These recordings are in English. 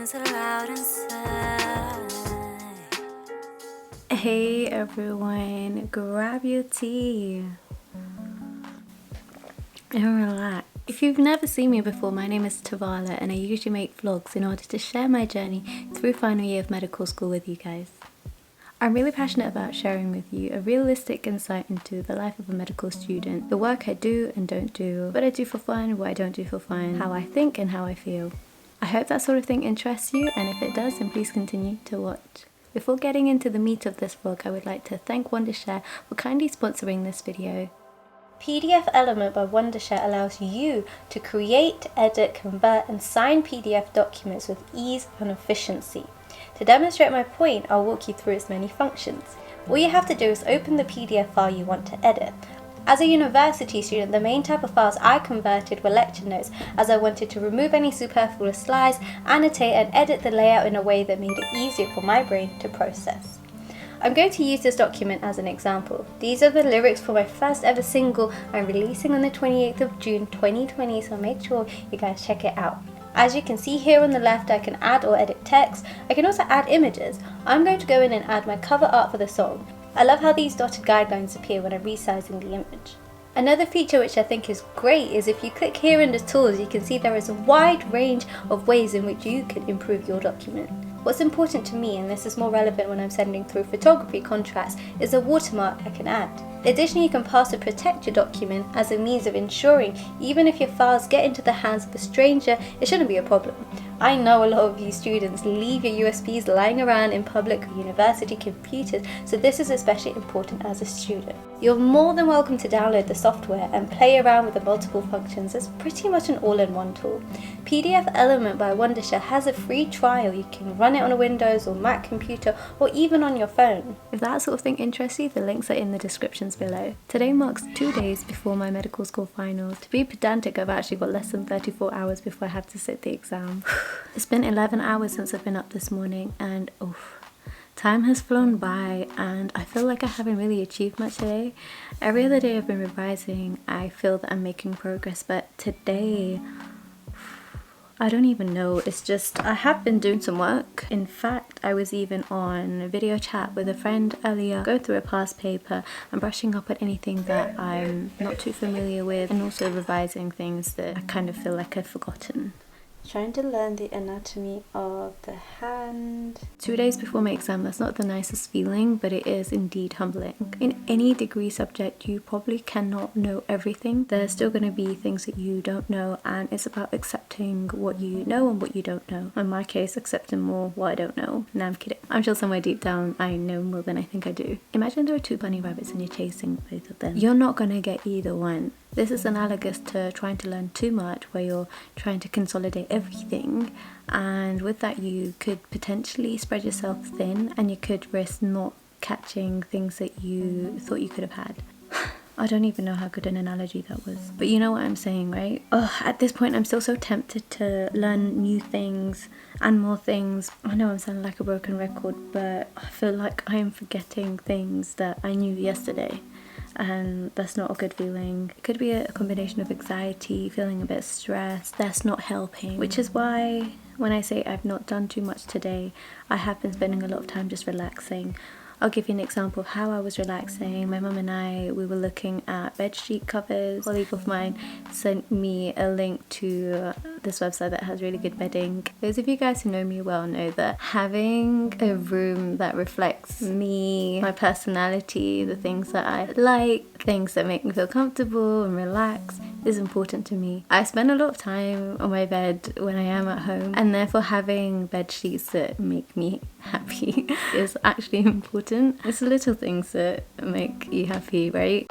feelings are loud inside. Hey everyone, grab your tea and relax. If you've never seen me before, my name is Tavala and I usually make vlogs in order to share my journey through final year of medical school with you guys. I'm really passionate about sharing with you a realistic insight into the life of a medical student, the work I do and don't do, what I do for fun, what I don't do for fun, how I think and how I feel. I hope that sort of thing interests you, and if it does, then please continue to watch. Before getting into the meat of this vlog, I would like to thank Wondershare for kindly sponsoring this video. PDF Element by Wondershare allows you to create, edit, convert and sign PDF documents with ease and efficiency. To demonstrate my point, I'll walk you through its many functions. All you have to do is open the PDF file you want to edit. As a university student, the main type of files I converted were lecture notes, as I wanted to remove any superfluous slides, annotate and edit the layout in a way that made it easier for my brain to process. I'm going to use this document as an example. These are the lyrics for my first ever single I'm releasing on the 28th of June 2020, so make sure you guys check it out. As you can see here on the left, I can add or edit text. I can also add images. I'm going to go in and add my cover art for the song. I love how these dotted guidelines appear when I'm resizing the image. Another feature which I think is great is if you click here in the tools, you can see there is a wide range of ways in which you could improve your document. What's important to me, and this is more relevant when I'm sending through photography contracts, is a watermark I can add. Additionally, you can pass or protect your document as a means of ensuring even if your files get into the hands of a stranger, it shouldn't be a problem. I know a lot of you students leave your USBs lying around in public or university computers, so this is especially important as a student. You're more than welcome to download the software and play around with the multiple functions. It's pretty much an all-in-one tool. PDF Element by Wondershare has a free trial. You can run it on a Windows or Mac computer or even on your phone. If that sort of thing interests you, the links are in the descriptions below. Today marks 2 days before my medical school finals. To be pedantic, I've actually got less than 34 hours before I have to sit the exam. It's been 11 hours since I've been up this morning and time has flown by and I feel like I haven't really achieved much today. Every other day I've been revising, I feel that I'm making progress, but today I don't even know. It's just I have been doing some work. In fact, I was even on a video chat with a friend earlier, going through a past paper and brushing up on anything that I'm not too familiar with, and also revising things that I kind of feel like I've forgotten. Trying to learn the anatomy of the hand. 2 days before my exam, that's not the nicest feeling, but it is indeed humbling. In any degree subject, you probably cannot know everything. There's still going to be things that you don't know, and it's about accepting what you know and what you don't know. In my case, accepting more what I don't know. No, I'm kidding. I'm sure somewhere deep down I know more than I think I do. Imagine there are two bunny rabbits and you're chasing both of them. You're not going to get either one. This is analogous to trying to learn too much, where you're trying to consolidate everything, and with that you could potentially spread yourself thin and you could risk not catching things that you thought you could have had. I don't even know how good an analogy that was, but you know what I'm saying, right? At this point I'm still so tempted to learn new things and more things. I know I'm sounding like a broken record, but I feel like I am forgetting things that I knew yesterday. And that's not a good feeling. It could be a combination of anxiety, feeling a bit stressed. That's not helping, which is why when I say I've not done too much today, I have been spending a lot of time just relaxing. I'll give you an example of how I was relaxing. My mum and we were looking at bedsheet covers. A colleague of mine sent me a link to this website that has really good bedding. Those of you guys who know me well know that having a room that reflects me, my personality, the things that I like, things that make me feel comfortable and relax is important to me. I spend a lot of time on my bed when I am at home, and therefore having bed sheets that make me happy is actually important. It's the little things that make you happy, right?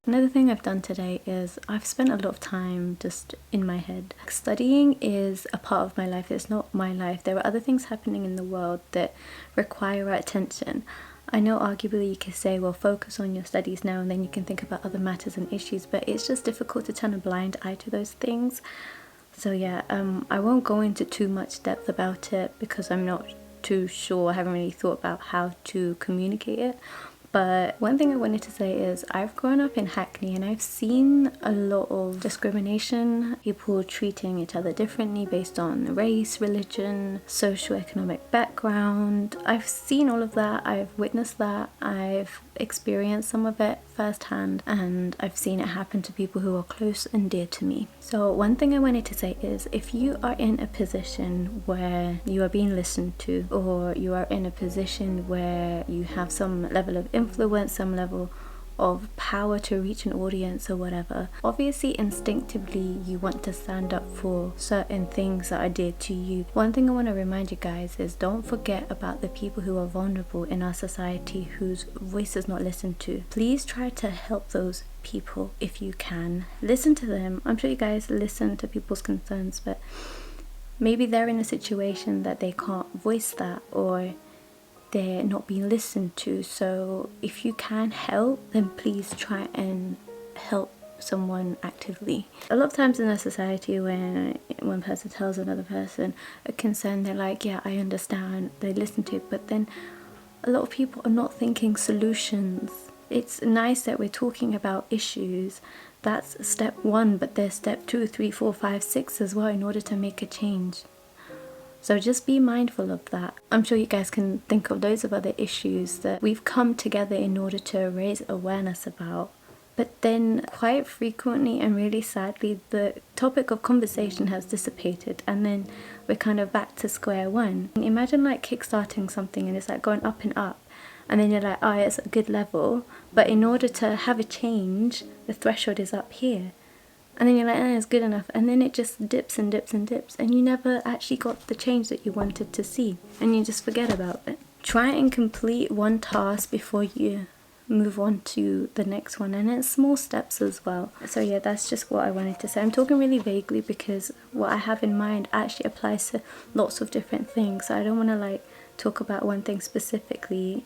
Another thing I've done today is I've spent a lot of time just in my head. Studying is a part of my life, it's not my life. There are other things happening in the world that require our attention. I know arguably you could say, well, focus on your studies now and then you can think about other matters and issues, but it's just difficult to turn a blind eye to those things. So yeah, I won't go into too much depth about it because I'm not too sure, I haven't really thought about how to communicate it. But one thing I wanted to say is I've grown up in Hackney and I've seen a lot of discrimination, people treating each other differently based on race, religion, socioeconomic background. I've seen all of that, I've witnessed that, I've experienced some of it firsthand, and I've seen it happen to people who are close and dear to me. So one thing I wanted to say is if you are in a position where you are being listened to, or you are in a position where you have some level of influence, some level of power to reach an audience or whatever, obviously instinctively you want to stand up for certain things that are dear to you. One thing I want to remind you guys is don't forget about the people who are vulnerable in our society whose voice is not listened to. Please try to help those people if you can. Listen to them. I'm sure you guys listen to people's concerns, but maybe they're in a situation that they can't voice that, or they're not being listened to. So if you can help, then please try and help someone actively. A lot of times in our society, when one person tells another person a concern, they're like, yeah, I understand, they listen to it, but then a lot of people are not thinking solutions. It's nice that we're talking about issues. That's step 1, but there's step 2, 3, 4, 5, 6 as well in order to make a change. So just be mindful of that. I'm sure you guys can think of loads of other issues that we've come together in order to raise awareness about. But then quite frequently and really sadly, the topic of conversation has dissipated, and then we're kind of back to square one. Imagine like kickstarting something and it's like going up and up, and then you're like, oh, it's a good level, but in order to have a change, the threshold is up here. And then you're like, it's good enough. And then it just dips and dips and dips. And you never actually got the change that you wanted to see. And you just forget about it. Try and complete one task before you move on to the next one. And it's small steps as well. So yeah, that's just what I wanted to say. I'm talking really vaguely because what I have in mind actually applies to lots of different things. So I don't want to like talk about one thing specifically,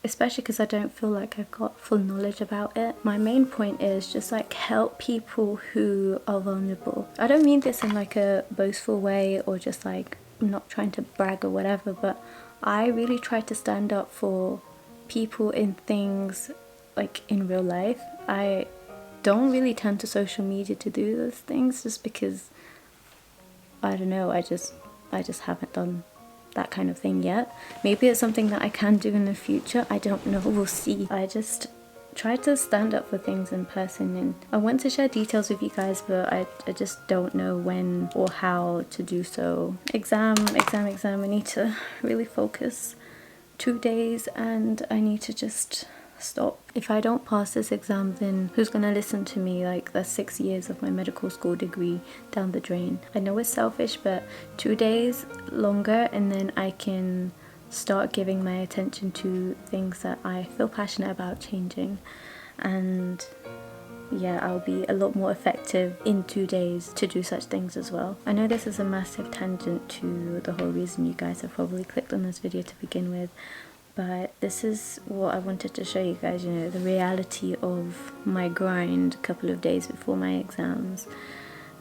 especially because I don't feel like I've got full knowledge about it. My main point is just like help people who are vulnerable. I don't mean this in like a boastful way or just like I'm not trying to brag or whatever, but I really try to stand up for people in things like in real life. I don't really turn to social media to do those things just because I don't know, I just haven't done that kind of thing yet. Maybe it's something that I can do in the future, I don't know, we'll see. I just try to stand up for things in person, and I want to share details with you guys, but I just don't know when or how to do so. Exam, I need to really focus. 2 days and I need to just stop. If I don't pass this exam, then who's gonna listen to me? Like, that's 6 years of my medical school degree down the drain. I know it's selfish, but 2 days longer and then I can start giving my attention to things that I feel passionate about changing. And yeah, I'll be a lot more effective in 2 days to do such things as well. I know this is a massive tangent to the whole reason you guys have probably clicked on this video to begin with, but this is what I wanted to show you guys, you know, the reality of my grind a couple of days before my exams.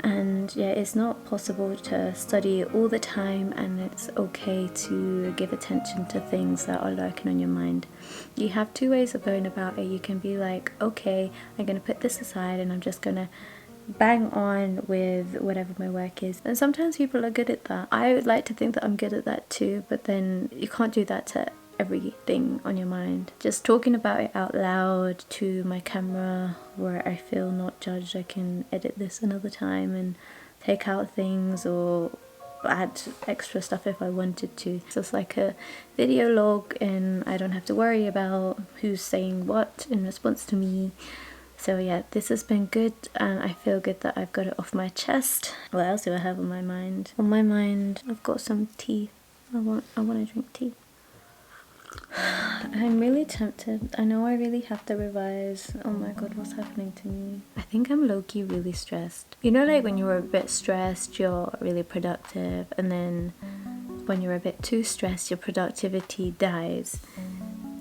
And yeah, it's not possible to study all the time, and it's okay to give attention to things that are lurking on your mind. You have 2 ways of going about it. You can be like, okay, I'm gonna put this aside and I'm just gonna bang on with whatever my work is. And sometimes people are good at that. I would like to think that I'm good at that too, but then you can't do that to everything on your mind. Just talking about it out loud to my camera where I feel not judged, I can edit this another time and take out things or add extra stuff if I wanted to. So it's like a video log and I don't have to worry about who's saying what in response to me. So yeah, this has been good and I feel good that I've got it off my chest. What else do I have on my mind? On my mind, I've got some tea. I want to drink tea. I'm really tempted. I know I really have to revise. Oh my god, what's happening to me? I think I'm low-key really stressed. You know, like when you're a bit stressed, you're really productive, and then when you're a bit too stressed, your productivity dies.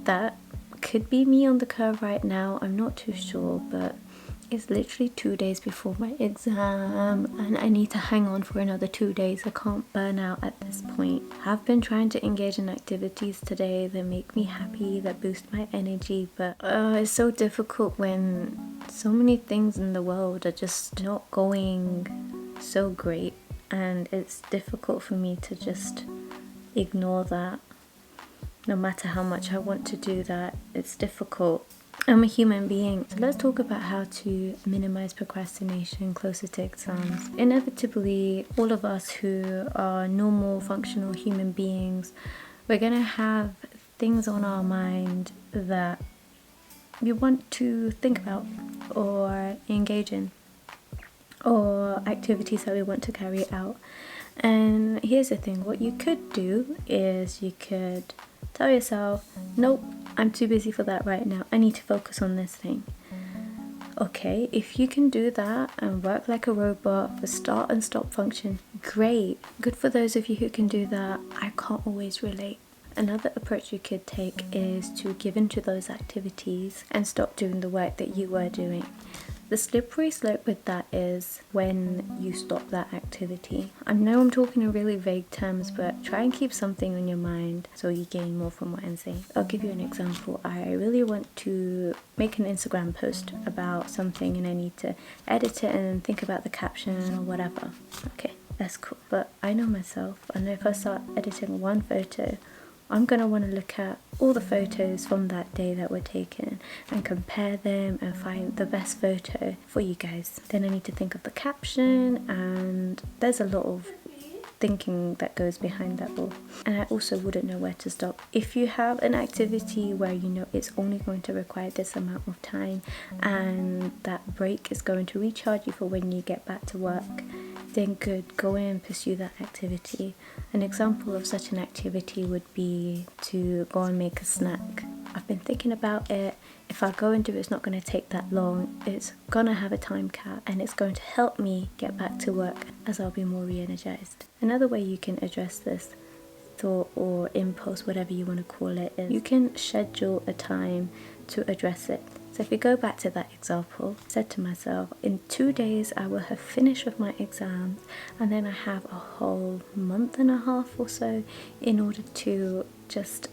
That could be me on the curve right now. I'm not too sure, but It's literally 2 days before my exam and I need to hang on for another 2 days. I can't burn out at this point. I've been trying to engage in activities today that make me happy, that boost my energy, but it's so difficult when so many things in the world are just not going so great, and it's difficult for me to just ignore that. No matter how much I want to do that, it's difficult. I'm a human being. So let's talk about how to minimize procrastination closer to exams. Inevitably, all of us who are normal, functional human beings, we're gonna have things on our mind that we want to think about or engage in, or activities that we want to carry out. And here's the thing, what you could do is you could tell yourself, nope, I'm too busy for that right now. I need to focus on this thing. Okay, if you can do that and work like a robot for start and stop function, great. Good for those of you who can do that. I can't always relate. Another approach you could take is to give in to those activities and stop doing the work that you were doing. The slippery slope with that is when you stop that activity. I know I'm talking in really vague terms, but try and keep something on your mind so you gain more from what I'm saying. I'll give you an example. I really want to make an Instagram post about something and I need to edit it and think about the caption or whatever. Okay, that's cool. But I know myself. I know if I start editing one photo, I'm going to want to look at all the photos from that day that were taken and compare them and find the best photo for you guys. Then I need to think of the caption, and there's a lot of thinking that goes behind that all. And I also wouldn't know where to stop. If you have an activity where you know it's only going to require this amount of time and that break is going to recharge you for when you get back to work, then good, go in and pursue that activity. An example of such an activity would be to go and make a snack. I've been thinking about it. If I go and do it, it's not going to take that long. It's going to have a time cap and it's going to help me get back to work as I'll be more re-energized. Another way you can address this thought or impulse, whatever you want to call it, is you can schedule a time to address it. So if we go back to that example, I said to myself, in 2 days I will have finished with my exams, and then I have a whole month and a half or so in order to just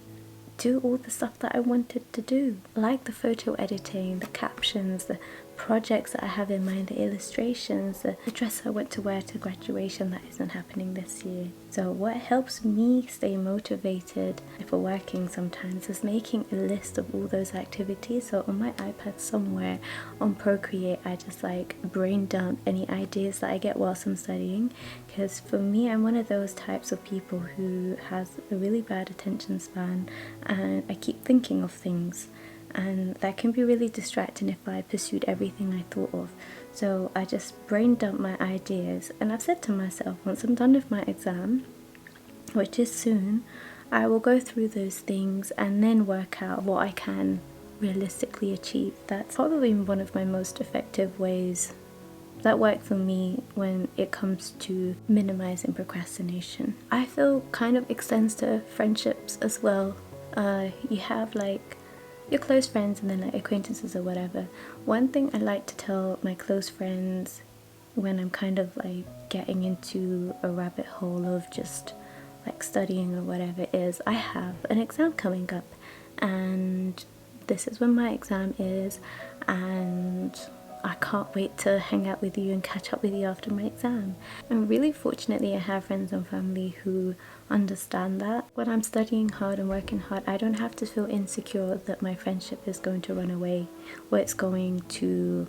do all the stuff that I wanted to do, like the photo editing, the captions, the projects that I have in mind, the illustrations, the dress I want to wear to graduation that isn't happening this year. So what helps me stay motivated if we're working sometimes is making a list of all those activities. So on my iPad somewhere on Procreate, I just like brain dump any ideas that I get whilst I'm studying, because for me, I'm one of those types of people who has a really bad attention span and I keep thinking of things. And that can be really distracting if I pursued everything I thought of. So I just brain dump my ideas, and I've said to myself, once I'm done with my exam, which is soon, I will go through those things and then work out what I can realistically achieve. That's probably one of my most effective ways that work for me when it comes to minimizing procrastination. I feel kind of extends to friendships as well. You have like your close friends and then like acquaintances or whatever. One thing I like to tell my close friends when I'm kind of like getting into a rabbit hole of just like studying or whatever is, I have an exam coming up and this is when my exam is, and I can't wait to hang out with you and catch up with you after my exam. And really fortunately I have friends and family who understand that. When I'm studying hard and working hard, I don't have to feel insecure that my friendship is going to run away or it's going to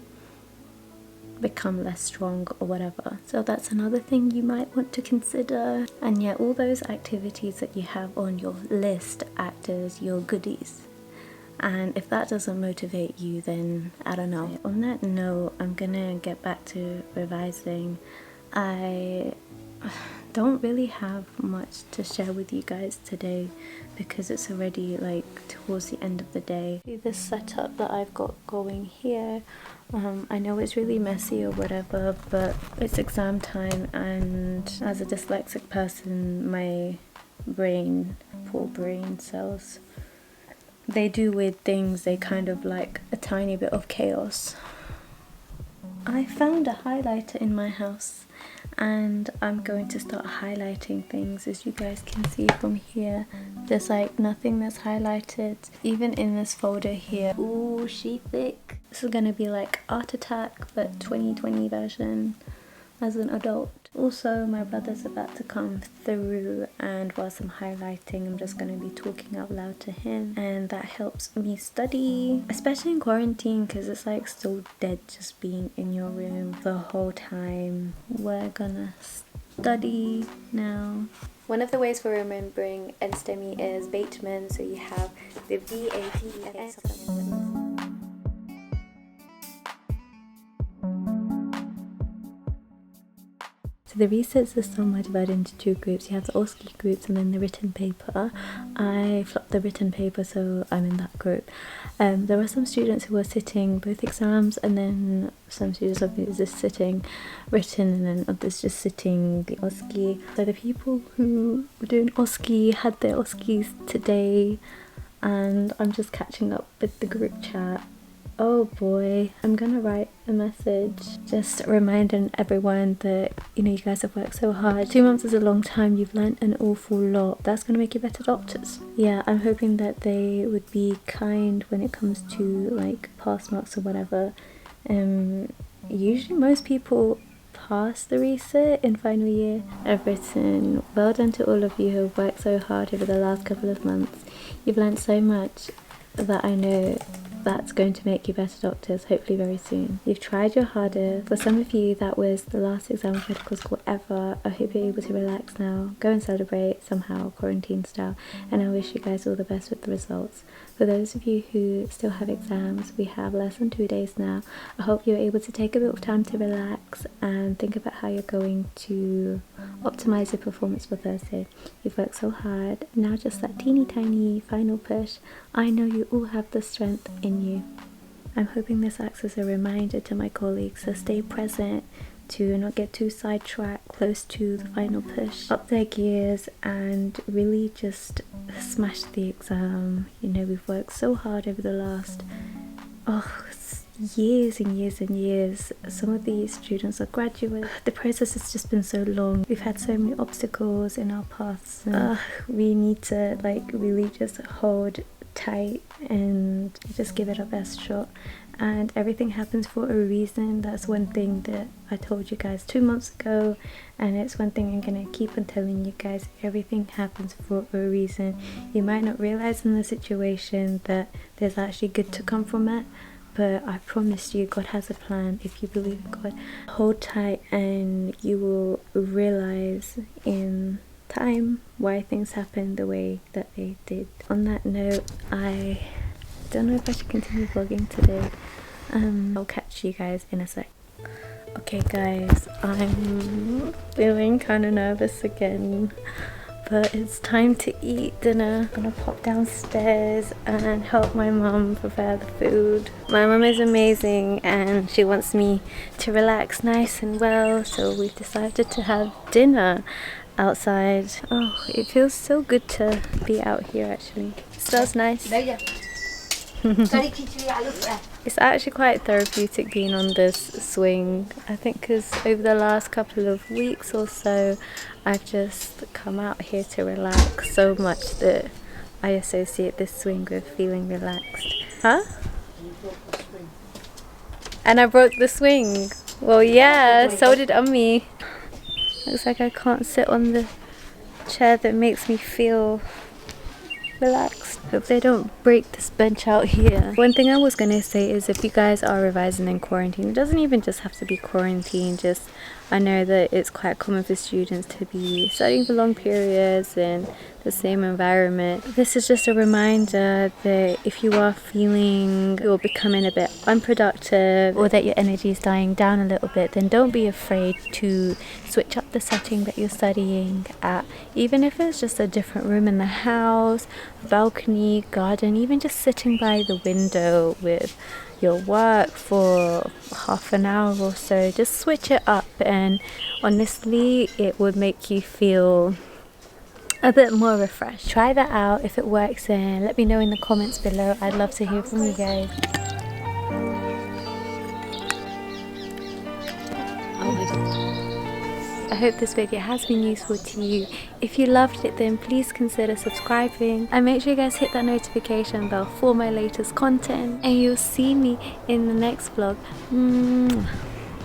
become less strong or whatever. So that's another thing you might want to consider. And yeah, all those activities that you have on your list act as your goodies. And if that doesn't motivate you, then I don't know. On that note, I'm gonna get back to revising. I don't really have much to share with you guys today because it's already like towards the end of the day. This setup that I've got going here, I know it's really messy or whatever, but it's exam time, and as a dyslexic person, my brain, poor brain cells, they do weird things. They kind of like a tiny bit of chaos. I found a highlighter in my house and I'm going to start highlighting things. As you guys can see from here, there's like nothing that's highlighted, even in this folder here. Ooh, she thick. This is gonna be like Art Attack but 2020 version as an adult. Also, my brother's about to come through, and whilst I'm highlighting, I'm just going to be talking out loud to him, and that helps me study, especially in quarantine, because it's like so dead just being in your room the whole time. We're gonna study now. One of the ways for remembering NSTEMI is Bateman, so you have the VATES. So the research system are divided into two groups. You have the OSCE groups and then the written paper. I flopped the written paper, so I'm in that group. There were some students who were sitting both exams, and then some students of just sitting written, and then others just sitting the OSCE. So the people who were doing OSCE had their OSCEs today, and I'm just catching up with the group chat. Oh boy, I'm gonna write a message just reminding everyone that, you know, you guys have worked so hard. 2 months is a long time. You've learned an awful lot. That's gonna make you better doctors. Yeah, I'm hoping that they would be kind when it comes to like pass marks or whatever. Usually most people pass the resit in final year. I've written, well done to all of you who have worked so hard over the last couple of months. You've learned so much that I know that's going to make you better doctors, hopefully very soon. You've tried your hardest. For some of you, that was the last exam of medical school ever. I hope you're able to relax now, go and celebrate somehow, quarantine style, and I wish you guys all the best with the results. For those of you who still have exams, we have less than 2 days now. I hope you're able to take a bit of time to relax and think about how you're going to optimize your performance for Thursday. You've worked so hard. Now just that teeny tiny final push. I know you all have the strength in you. I'm hoping this acts as a reminder to my colleagues to stay present, to not get too sidetracked close to the final push, up their gears and really just smash the exam. You know, we've worked so hard over the last years and years and years. Some of these students are graduates. The process has just been so long. We've had so many obstacles in our paths, and we need to like really just hold tight and just give it our best shot, and everything happens for a reason. That's one thing that I told you guys 2 months ago, and it's one thing I'm gonna keep on telling you guys. Everything happens for a reason. You might not realize in the situation that there's actually good to come from it, but I promise you God has a plan. If you believe in God, hold tight and you will realize in time why things happened the way that they did. On that note, I don't know if I should continue vlogging today. I'll catch you guys in a sec. Okay guys, I'm feeling kind of nervous again, but it's time to eat dinner. I'm gonna pop downstairs and help my mum prepare the food. My mum is amazing and she wants me to relax nice and well, so we've decided to have dinner outside. Oh, it feels so good to be out here actually. It smells nice. It's actually quite therapeutic being on this swing, I think, because over the last couple of weeks or so I've just come out here to relax so much that I associate this swing with feeling relaxed. Huh? And I broke the swing. Well yeah, so did Ummi. Looks like I can't sit on the chair that makes me feel relaxed. Hope they don't break this bench out here. One thing I was gonna say is, if you guys are revising in quarantine, it doesn't even just have to be quarantine, just I know that it's quite common for students to be studying for long periods in the same environment. This is just a reminder that if you are feeling you're becoming a bit unproductive, or that your energy is dying down a little bit, then don't be afraid to switch up the setting that you're studying at. Even if it's just a different room in the house, balcony, garden, even just sitting by the window with your work for half an hour or so, just switch it up, and honestly it would make you feel a bit more refreshed. Try that out. If it works, then let me know in the comments below. I'd love to hear from you guys. I hope this video has been useful to you. If you loved it, then please consider subscribing and make sure you guys hit that notification bell for my latest content, and you'll see me in the next vlog.